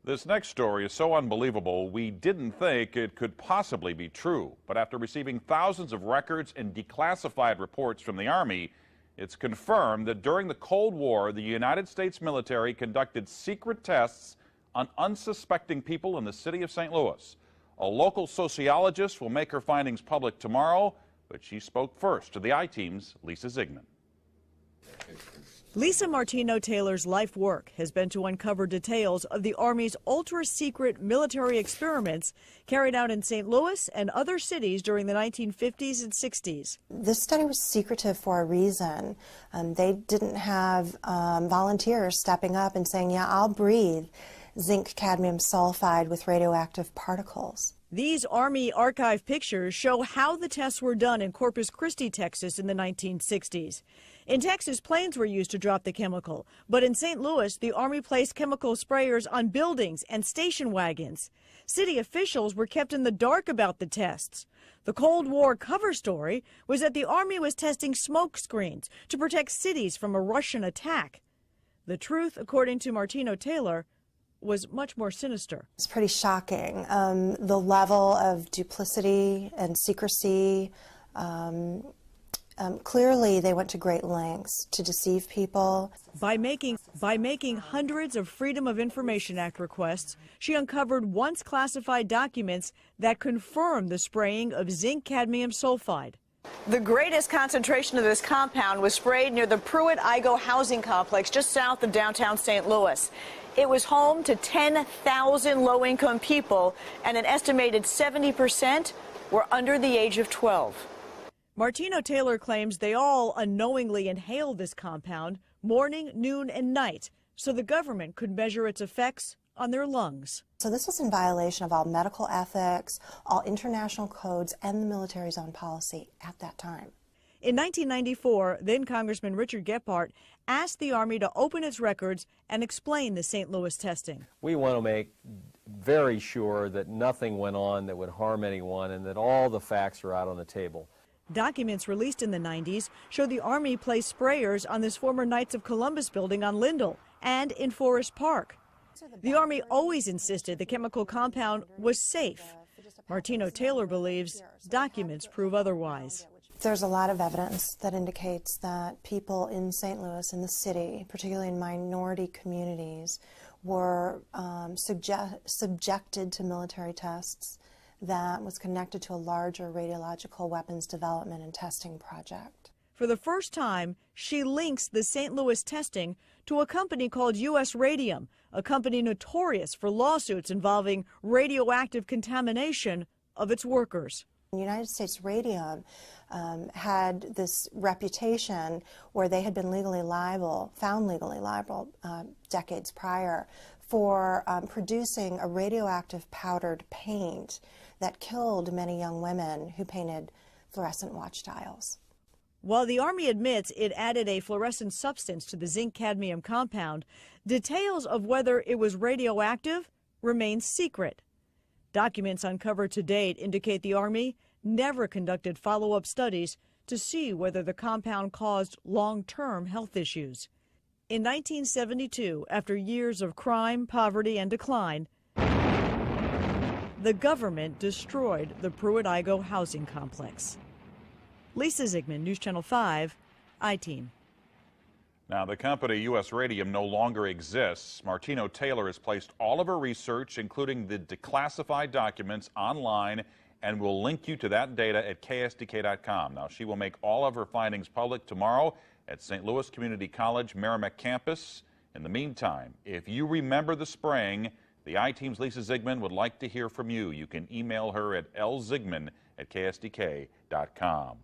This next story is so unbelievable, we didn't think it could possibly be true. But after receiving thousands of records and declassified reports from the Army, it's confirmed that during the Cold War, the United States military conducted secret tests on unsuspecting people in the city of St. Louis. A local sociologist will make her findings public tomorrow, but she spoke first to the I-Team's Lisa Ziegman. Lisa Martino Taylor's life work has been to uncover details of the Army's ultra-secret military experiments carried out in St. Louis and other cities during the 1950s and 60s. This study was secretive for a reason. They didn't have volunteers stepping up and saying, yeah, I'll breathe zinc cadmium sulfide with radioactive particles. These Army archive pictures show how the tests were done in Corpus Christi, Texas in the 1960s. In Texas, planes were used to drop the chemical, but in St. Louis, the Army placed chemical sprayers on buildings and station wagons. City officials were kept in the dark about the tests. The Cold War cover story was that the Army was testing smoke screens to protect cities from a Russian attack. The truth, according to Martino Taylor, was much more sinister. It's pretty shocking. The level of duplicity and secrecy, clearly they went to great lengths to deceive people. By making hundreds of Freedom of Information Act requests, she uncovered once classified documents that confirmed the spraying of zinc cadmium sulfide. The greatest concentration of this compound was sprayed near the Pruitt-Igoe housing complex just south of downtown St. Louis. It was home to 10,000 low-income people, and an estimated 70% were under the age of 12. Martino Taylor claims they all unknowingly inhaled this compound morning, noon, and night so the government could measure its effects on their lungs. So this was in violation of all medical ethics, all international codes, and the military's own policy at that time. In 1994, then Congressman Richard Gephardt asked the Army to open its records and explain the St. Louis testing. We want to make very sure that nothing went on that would harm anyone and that all the facts are out on the table. Documents released in the 90s show the Army placed sprayers on this former Knights of Columbus building on Lindell and in Forest Park. The Army always insisted the chemical compound was safe. Martino Taylor believes documents prove otherwise. There's a lot of evidence that indicates that people in St. Louis, in the city, particularly in minority communities, were subjected to military tests that was connected to a larger radiological weapons development and testing project. For the first time, she links the St. Louis testing to a company called U.S. Radium, a company notorious for lawsuits involving radioactive contamination of its workers. United States Radium had this reputation where they had been found legally liable decades prior for producing a radioactive powdered paint that killed many young women who painted fluorescent watch dials. While the Army admits it added a fluorescent substance to the zinc cadmium compound, details of whether it was radioactive remain secret. Documents uncovered to date indicate the Army never conducted follow-up studies to see whether the compound caused long-term health issues. In 1972, after years of crime, poverty, and decline, the government destroyed the Pruitt-Igoe housing complex. Lisa Ziegman, News Channel 5, I-Team. Now, the company U.S. Radium no longer exists. Martino Taylor has placed all of her research, including the declassified documents, online, and will link you to that data at ksdk.com. Now, she will make all of her findings public tomorrow at St. Louis Community College Merrimack campus. In the meantime, if you remember the spraying, the I-Team's Lisa Ziegman would like to hear from you. You can email her at lziegman@ksdk.com.